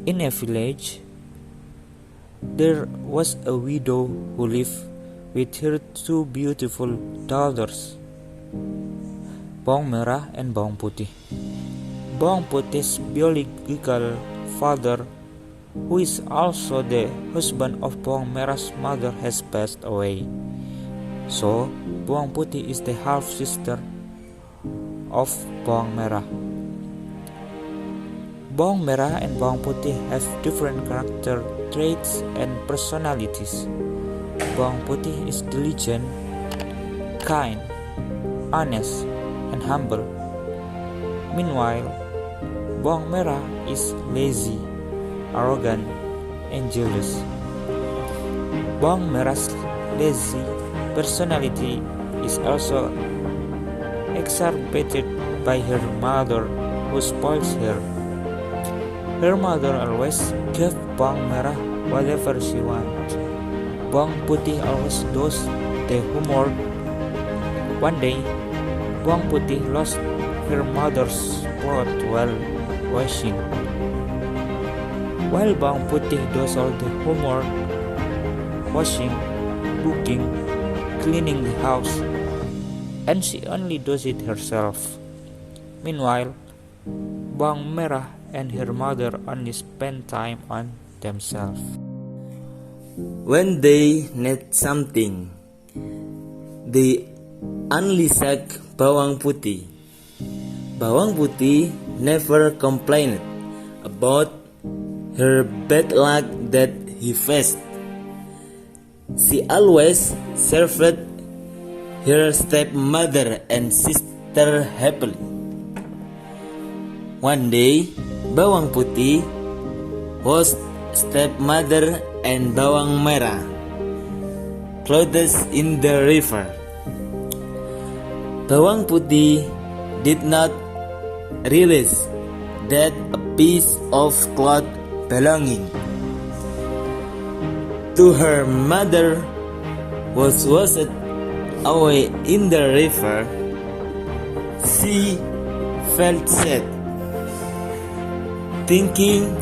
In a village, there was a widow who lived with her two beautiful daughters, Bawang Merah and Bawang Putih. Bawang Putih's biological father, who is also the husband of Bawang Merah's mother, has passed away. So, Bawang Putih is the half-sister of Bawang Merah. Bawang Merah and Bawang Putih have different character traits and personalities. Bawang Putih is diligent, kind, honest, and humble. Meanwhile, Bawang Merah is lazy, arrogant, and jealous. Bawang Merah's lazy personality is also exacerbated by her mother, who spoils her. Her mother always gave Bawang Merah whatever she wants. Bawang Putih always does the homework. One day, Bawang Putih lost her mother's clothes while washing. While Bawang Putih does all the homework, washing, cooking, cleaning the house, and she only does it herself. Meanwhile, Bawang Merah and her mother only spend time on themselves. When they need something, they only seek Bawang Putih. Bawang Putih never complained about her bad luck that he faced. She always served her stepmother and sister happily. One day, Bawang Putih washed stepmother and Bawang Merah clothes in the river. Bawang Putih did not realize that a piece of cloth belonging to her mother was washed away in the river. She felt sad, thinking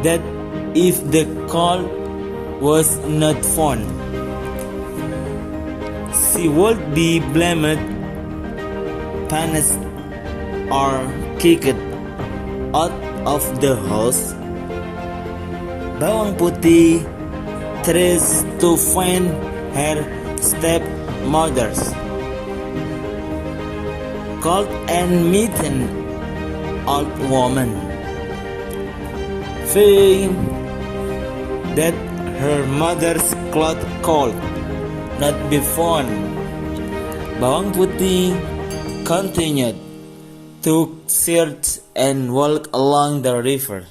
that if the cloth was not found, she would be blamed, punished, or kicked out of the house. Bawang Putih tries to find her stepmother's cold and meet an old woman, fearing that her mother's cloth could not be found. Bawang Putih continued to search and walk along the river.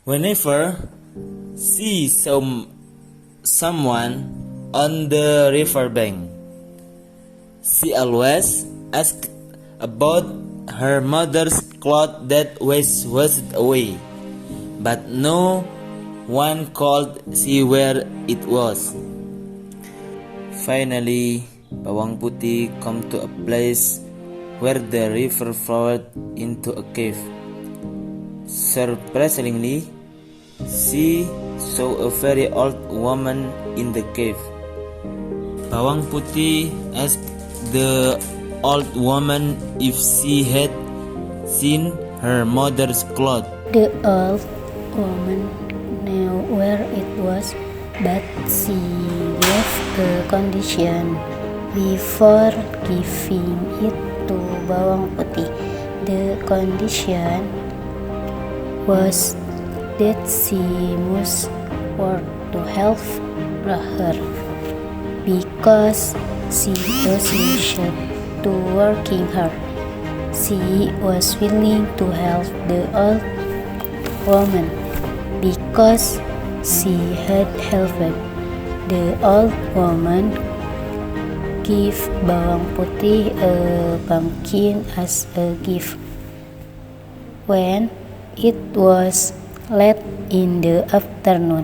Whenever she saw someone on the riverbank, she always asked about her mother's cloth that was washed away, but no one could see where it was. Finally, Bawang Putih come to a place where the river flowed into a cave. Surprisingly, she saw a very old woman in the cave. Bawang Putih asked the old woman if she had seen her mother's cloth. The old woman knew where it was, but she gave a condition before giving it to Bawang Putih. The condition was that she must work to help her, because she was used to working hard. She was willing to help the old woman because she had helped the old woman. Give Bawang Putih a pumpkin as a gift. When it was late in the afternoon,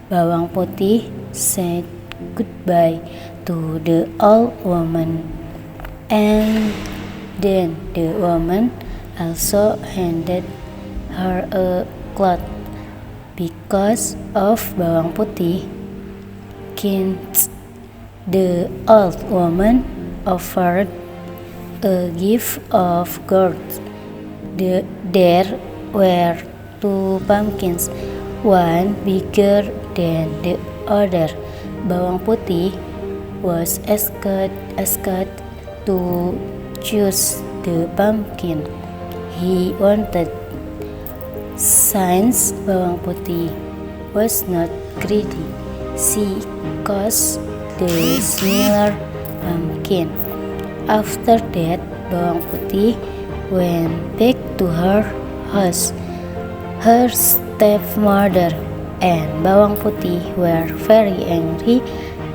Bawang Putih said goodbye to the old woman, and then the woman also handed her a cloth. Because of Bawang Putih, the old woman offered a gift of gold. There were two pumpkins, one bigger than the other. Bawang Putih was asked to choose the pumpkin he wanted. Since Bawang Putih was not greedy, she chose the smaller pumpkin. After that, Bawang Putih went back to her house. Her stepmother and Bawang Putih were very angry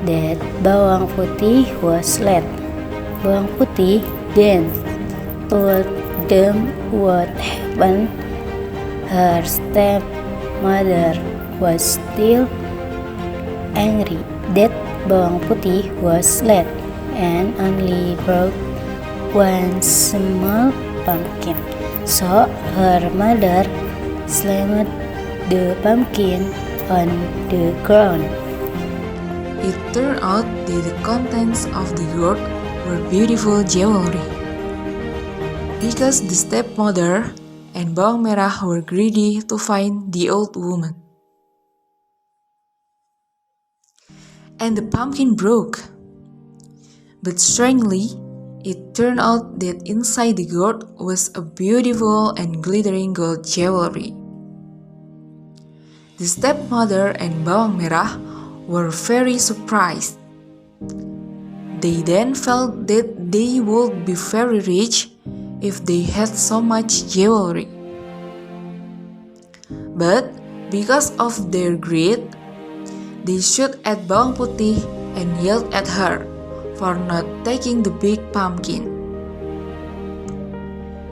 that Bawang Putih was late. Bawang Putih then told them what happened. Her stepmother was still angry that Bawang Putih was late and only brought one small pumpkin. So her mother slammed the pumpkin on the ground. It turned out that the contents of the gourd were beautiful jewelry. Because the stepmother and Bawang Merah were greedy to find the old woman. And the pumpkin broke. But strangely, it turned out that inside the gourd was a beautiful and glittering gold jewelry. The stepmother and Bawang Merah were very surprised. They then felt that they would be very rich if they had so much jewelry. But because of their greed, they shot at Bawang Putih and yelled at her for not taking the big pumpkin.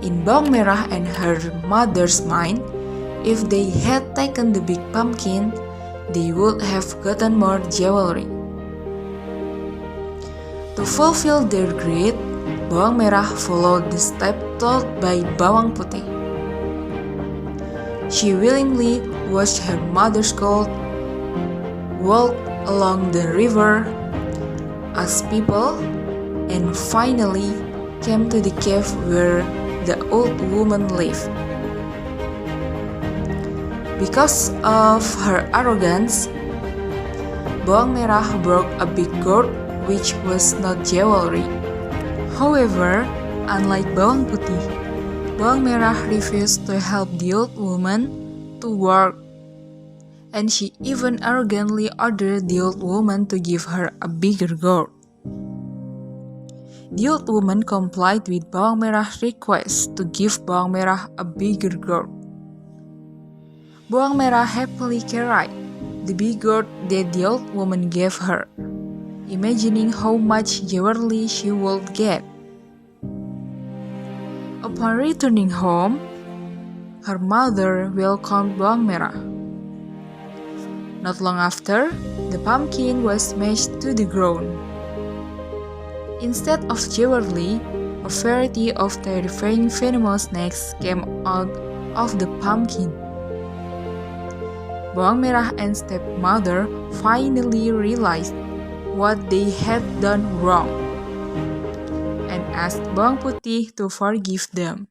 In Bawang Merah and her mother's mind, if they had taken the big pumpkin, they would have gotten more jewelry. To fulfill their greed, Bawang Merah followed the step told by Bawang Putih. She willingly washed her mother's coat, walked along the river, asked people, and finally came to the cave where the old woman lived. Because of her arrogance, Bawang Merah broke a big gourd which was not jewelry. However, unlike Bawang Putih, Bawang Merah refused to help the old woman to work, and she even arrogantly ordered the old woman to give her a bigger gourd. The old woman complied with Bawang Merah's request to give Bawang Merah a bigger gourd. Bawang Merah happily carried the big gourd that the old woman gave her, imagining how much jewelry she would get. Upon returning home, her mother welcomed Bawang Merah. Not long after, the pumpkin was smashed to the ground. Instead of jewelry, a variety of terrifying venomous snakes came out of the pumpkin. Bawang Merah and stepmother finally realized what they had done wrong and asked Bawang Putih to forgive them.